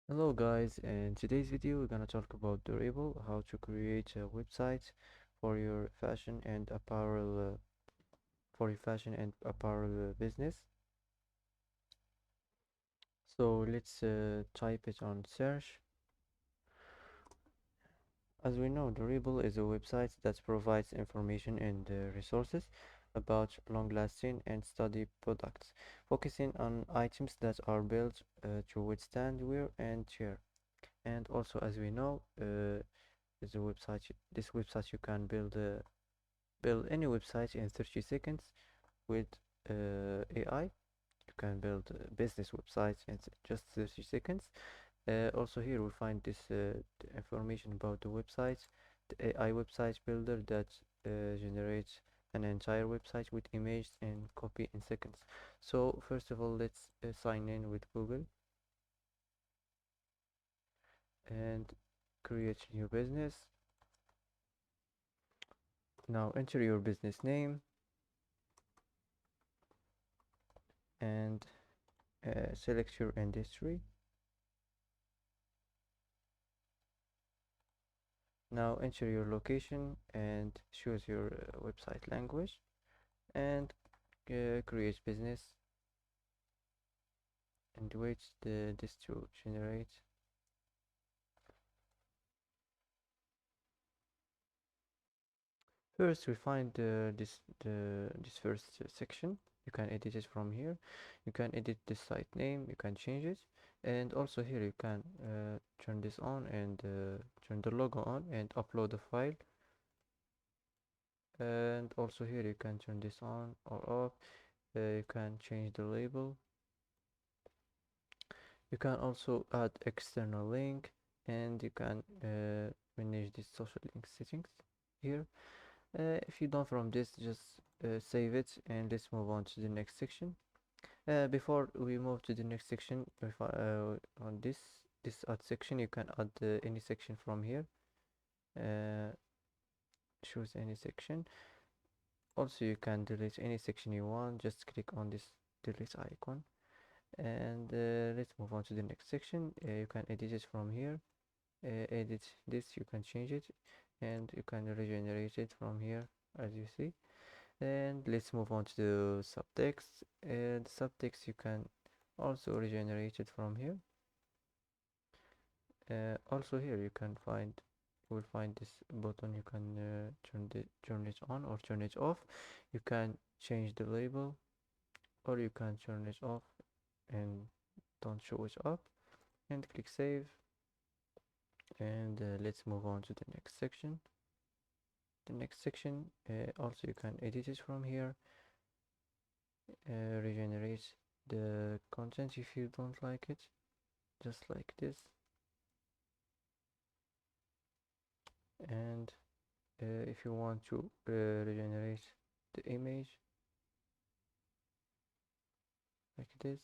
Hello guys, in today's video we're gonna talk about Durable, how to create a website for your fashion and apparel business. So let's type it on search. As we know, Durable is a website that provides information and resources about long-lasting and sturdy products, focusing on items that are built to withstand wear and tear. And also, as we know, is a website. This website you can build any website in 30 seconds with AI. You can build business websites in just 30 seconds. Also here we find this information about the website, the AI website builder that generates an entire website with images and copy in seconds. So first of all, let's sign in with Google and create new business. Now enter your business name and select your industry. Now enter your location and choose your website language and create business and wait this to generate. First we find this first section. You can edit it from here. You can edit the site name, you can change it, and also here you can turn this on and turn the logo on and upload the file. And also here you can turn this on or off. You can change the label. You can also add external link, and you can manage the social link settings here. If you done from this, just save it and let's move on to the next section. Before we move to the next section, if on this add section, you can add any section from here. uh, Choose any section. Also you can delete any section you want. Just click on this delete icon, and let's move on to the next section. You can edit it from here. Edit this, you can change it, and you can regenerate it from here, as you see. And let's move on to the subtext. And subtext you can also regenerate it from here. Also here you will find this button. You can turn it on or turn it off. You can change the label, or you can turn it off and don't show it up, and click save. And let's move on to the next section. The next section, also you can edit it from here. Regenerate the content if you don't like it, just like this. And if you want to regenerate the image, like this.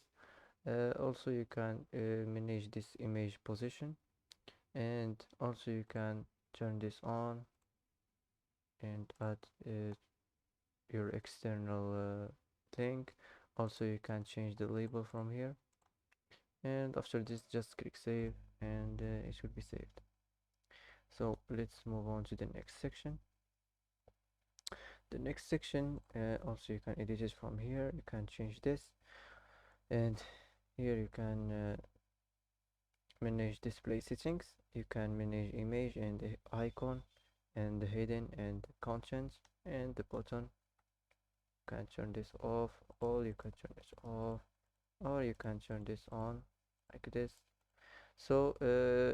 Also you can manage this image position, and also you can turn this on and add your external link. Also you can change the label from here, and after this just click save, and it should be saved. So let's move on to the next section. The next section, also you can edit it from here. You can change this, and here you can manage display settings. You can manage image and the icon and the hidden and the content and the button. You can turn this off, or you can turn this off, or you can turn this on, like this. So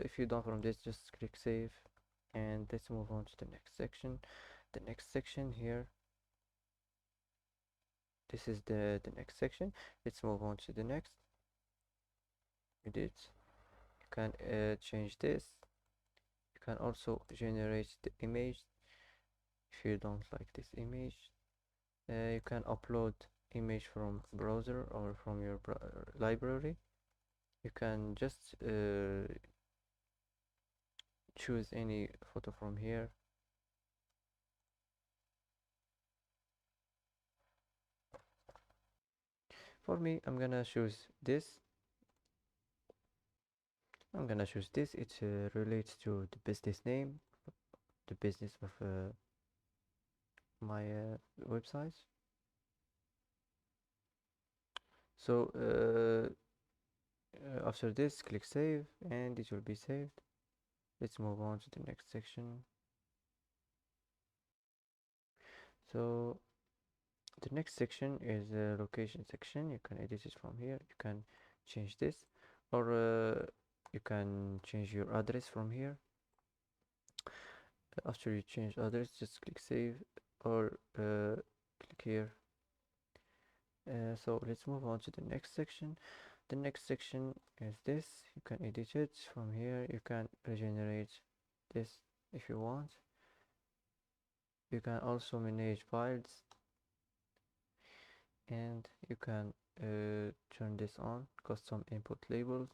if you're done from this, just click save, and let's move on to the next section. The next section here, this is the next section. Let's move on to the next. Edit. You can change this. You can also generate the image if you don't like this image. You can upload image from browser or from your library. You can just choose any photo from here. For me, I'm gonna choose this. I'm gonna choose this. It relates to the business name, the business of my website. So after this, click save and it will be saved. Let's move on to the next section. So the next section is the location section. You can edit it from here. You can change this, or you can change your address from here. After you change address, just click save or click here. So let's move on to the next section. The next section is this. You can edit it from here. You can regenerate this if you want. You can also manage files, and you can turn this on, custom input labels.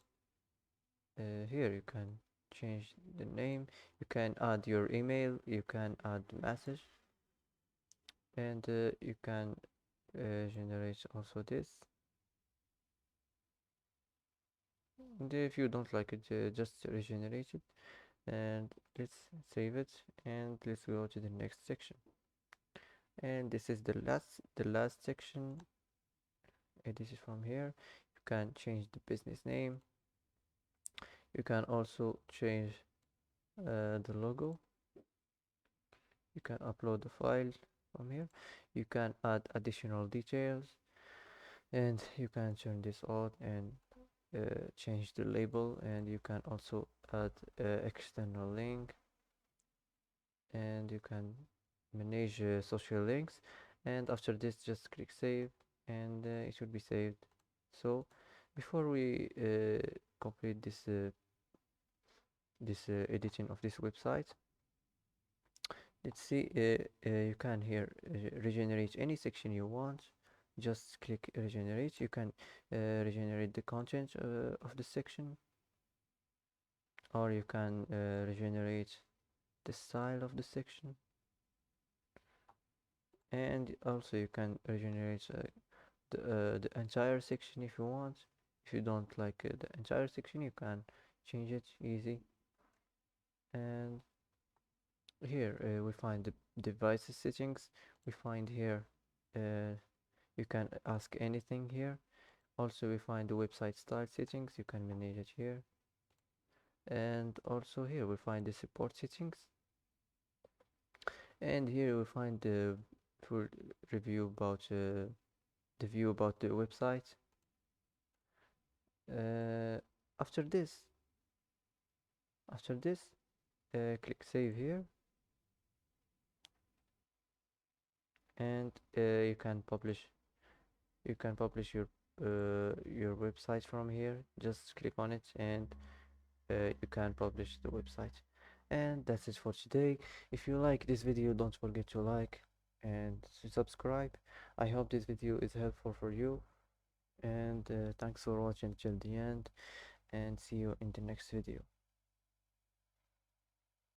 Here you can change the name, you can add your email, you can add message, and you can generate also this. And if you don't like it, just regenerate it. And let's save it, and let's go to the next section. And this is the last section. This is from here. You can change the business name. You can also change the logo. You can upload the file from here. You can add additional details, and you can turn this on and change the label, and you can also add external link, and you can manage social links. And after this, just click save, and it should be saved. So before we complete this editing of this website, let's see. You can here regenerate any section you want. Just click regenerate. You can regenerate the content of the section, or you can regenerate the style of the section, and also you can regenerate the entire section if you want. If you don't like the entire section, you can change it easy. And here we find the devices settings. We find here you can ask anything here. Also we find the website style settings. You can manage it here. And also here we find the support settings, and here we find the full review about the view about the website. uh, after this click save here, and you can publish your website from here. Just click on it, and you can publish the website. And that's it for today. If you like this video, don't forget to like and to subscribe. I hope this video is helpful for you, and thanks for watching till the end, and see you in the next video.